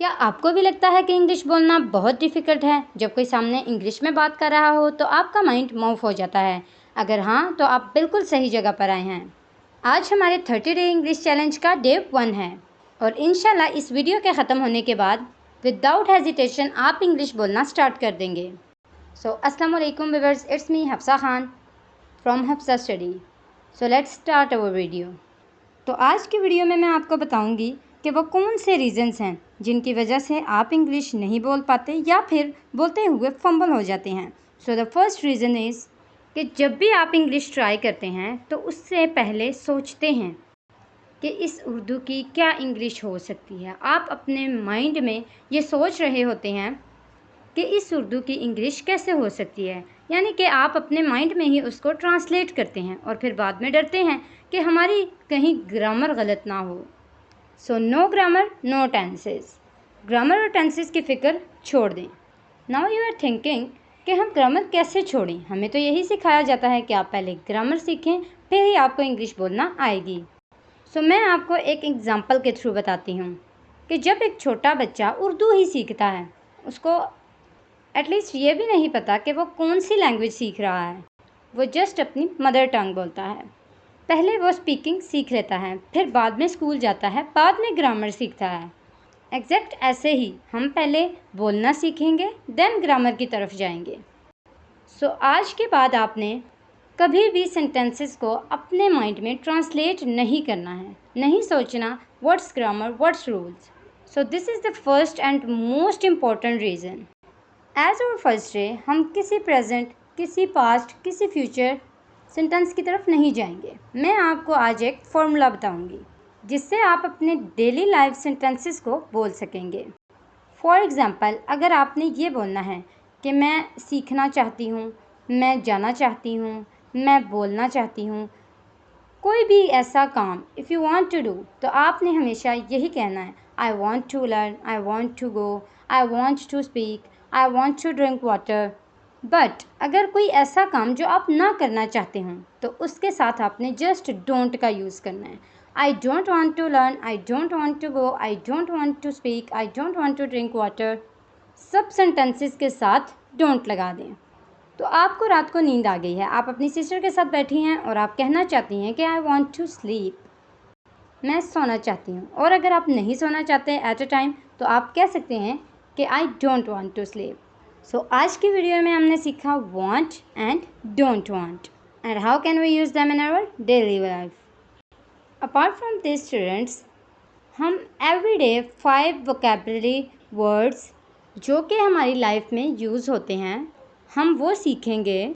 क्या आपको भी लगता है कि इंग्लिश बोलना बहुत डिफ़िकल्ट है? जब कोई सामने इंग्लिश में बात कर रहा हो तो आपका माइंड मूव हो जाता है। अगर हाँ, तो आप बिल्कुल सही जगह पर आए हैं। आज हमारे 30 डे इंग्लिश चैलेंज का डे 1 है और इंशाल्लाह इस वीडियो के ख़त्म होने के बाद विदाउट हेजिटेशन आप इंग्लिश बोलना स्टार्ट कर देंगे। सो अस्सलाम वालेकुम viewers, it's me Hafsa Khan from Hafsa study. So let's start our video. तो आज की वीडियो में मैं आपको बताऊंगी कि वो कौन से रीज़न्स हैं जिनकी वजह से आप इंग्लिश नहीं बोल पाते या फिर बोलते हुए फंबल हो जाते हैं। So the first reason is कि जब भी आप इंग्लिश ट्राई करते हैं तो उससे पहले सोचते हैं कि इस उर्दू की क्या इंग्लिश हो सकती है। आप अपने माइंड में ये सोच रहे होते हैं कि इस उर्दू की इंग्लिश कैसे हो सकती है, यानी कि आप अपने माइंड में ही उसको ट्रांसलेट करते हैं और फिर बाद में डरते हैं कि हमारी कहीं ग्रामर गलत ना हो। So no grammar no tenses. Grammar और टेंसेस की फ़िक्र छोड़ दें। नाउ यू आर थिंकिंग कि हम ग्रामर कैसे छोड़ें। हमें तो यही सिखाया जाता है कि आप पहले ग्रामर सीखें, फिर ही आपको इंग्लिश बोलना आएगी। सो मैं आपको एक एग्ज़ाम्पल के थ्रू बताती हूँ कि जब एक छोटा बच्चा उर्दू ही सीखता है, उसको एटलीस्ट ये भी नहीं पता कि वो कौन सी लैंग्वेज सीख रहा है। वो जस्ट अपनी मदर टंग बोलता है। पहले वो स्पीकिंग सीख लेता है, फिर बाद में स्कूल जाता है, बाद में ग्रामर सीखता है। एग्जैक्ट ऐसे ही हम पहले बोलना सीखेंगे, देन ग्रामर की तरफ जाएंगे। सो आज के बाद आपने कभी भी सेंटेंसेस को अपने माइंड में ट्रांसलेट नहीं करना है, नहीं सोचना what's grammar what's rules. So this is the first and most important reason. As और फर्स्ट डे हम किसी प्रेजेंट, किसी पास्ट, किसी फ्यूचर सेंटेंस की तरफ नहीं जाएंगे। मैं आपको आज एक फॉर्मूला बताऊंगी जिससे आप अपने डेली लाइफ सेंटेंसेस को बोल सकेंगे। फॉर एग्ज़ाम्पल, अगर आपने ये बोलना है कि मैं सीखना चाहती हूँ, मैं जाना चाहती हूँ, मैं बोलना चाहती हूँ, कोई भी ऐसा काम if you want to do, तो आपने हमेशा यही कहना है, I want to learn, I want to go, I want to speak, I want to drink water. But अगर कोई ऐसा काम जो आप ना करना चाहते हों तो उसके साथ आपने जस्ट डोंट का यूज़ करना है। I don't want to learn, I don't want to go, I don't want to speak, I don't want to drink water, सब सेंटेंसेस के साथ डोंट लगा दें। तो आपको रात को नींद आ गई है, आप अपनी सिस्टर के साथ बैठी हैं और आप कहना चाहती हैं कि आई वांट टू स्लीप, मैं सोना चाहती हूँ। और अगर आप नहीं सोना चाहते एट अ टाइम तो आप कह सकते हैं कि I don't want to sleep. So आज की वीडियो में हमने सीखा want and don't want and how can we use them in our daily life. Apart from this students, हम एवरीडे 5 वोकेबलरी वर्ड्स जो कि हमारी लाइफ में यूज़ होते हैं, हम वो सीखेंगे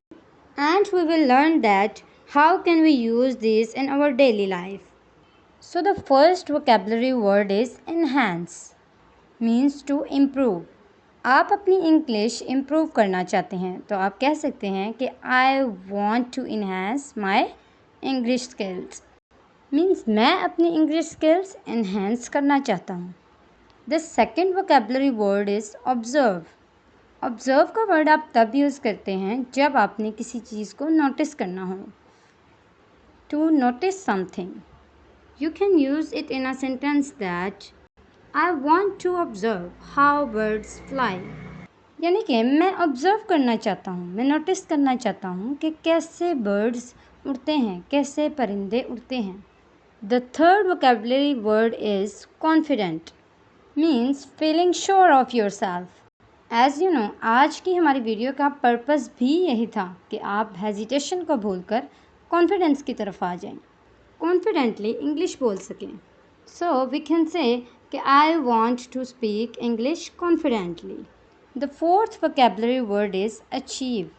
and we will learn that how can we use these in our daily life. So the first vocabulary word is enhance, means to improve. आप अपनी इंग्लिश इम्प्रूव करना चाहते हैं तो आप कह सकते हैं कि I want to enhance my English skills, means मैं अपनी इंग्लिश स्किल्स इन्हेंस करना चाहता हूँ। The second vocabulary word is observe. Observe का वर्ड आप तब यूज़ करते हैं जब आपने किसी चीज़ को नोटिस करना हो। To notice something, you can use it in a sentence that I want to observe how birds fly, यानी कि मैं ऑब्ज़र्व करना चाहता हूँ, मैं नोटिस करना चाहता हूँ कि कैसे बर्ड्स उड़ते हैं, कैसे परिंदे उड़ते हैं। The third vocabulary word is confident, means feeling sure of your self. As you know, आज की हमारी वीडियो का पर्पस भी यही था कि आप हेजिटेशन को भूलकर कॉन्फिडेंस की तरफ आ जाएं, कॉन्फिडेंटली इंग्लिश बोल सकें। सो वी कैन से कि I want to speak English confidently. The fourth vocabulary word is achieve,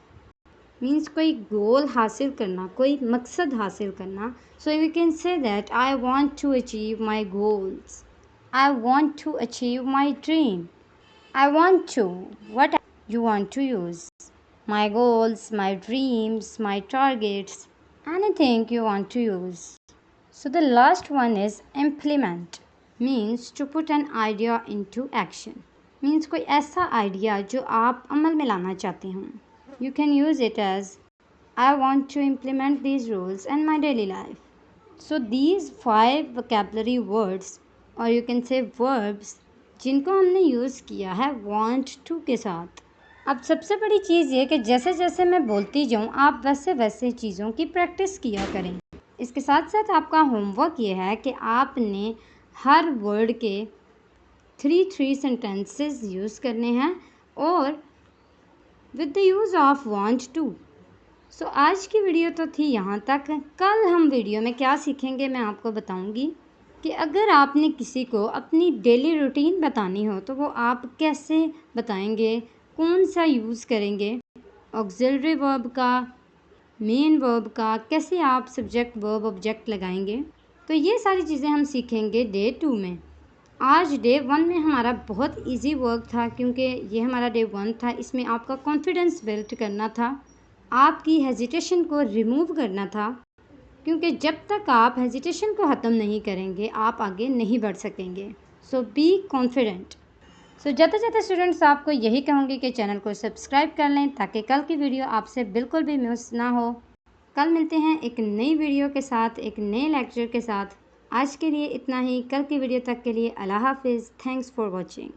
means कोई गोल हासिल करना, कोई मकसद हासिल करना। So we can say that I want to achieve my goals, I want to achieve my dream. I want to, what you want to use, my goals, my dreams, my targets, anything you want to use. So the last one is implement, means to put an idea into action, means कोई ऐसा idea जो आप अमल में लाना चाहते हों। You can use it as I want to implement these rules in my daily life. So these 5 vocabulary words, or you can say verbs, जिनको हमने यूज़ किया है want to के साथ। अब सबसे बड़ी चीज़ ये कि जैसे जैसे मैं बोलती जाऊँ आप वैसे वैसे चीज़ों की प्रैक्टिस किया करें। इसके साथ साथ आपका होमवर्क ये है कि आपने हर वर्ड के 3 सेंटेंसेस यूज़ करने हैं और with the use of want to। सो आज की वीडियो तो थी यहाँ तक। कल हम वीडियो में क्या सीखेंगे मैं आपको बताऊँगी कि अगर आपने किसी को अपनी डेली रूटीन बतानी हो तो वो आप कैसे बताएंगे, कौन सा यूज़ करेंगे, ऑक्सिलरी वर्ब का, मेन वर्ब का, कैसे आप सब्जेक्ट वर्ब ऑब्जेक्ट लगाएंगे। तो ये सारी चीज़ें हम सीखेंगे डे 2 में। आज डे 1 में हमारा बहुत इजी वर्क था क्योंकि ये हमारा डे 1 था। इसमें आपका कॉन्फिडेंस बिल्ड करना था, आपकी हेजिटेशन को रिमूव करना था, क्योंकि जब तक आप हेजिटेशन को ख़त्म नहीं करेंगे आप आगे नहीं बढ़ सकेंगे। सो बी कॉन्फिडेंट। सो जाते जाते स्टूडेंट्स आपको यही कहूँगी कि चैनल को सब्सक्राइब कर लें ताकि कल की वीडियो आपसे बिल्कुल भी मिस ना हो। कल मिलते हैं एक नई वीडियो के साथ, एक नए लेक्चर के साथ। आज के लिए इतना ही। कल की वीडियो तक के लिए अल्लाह हाफिज़। Thanks for watching.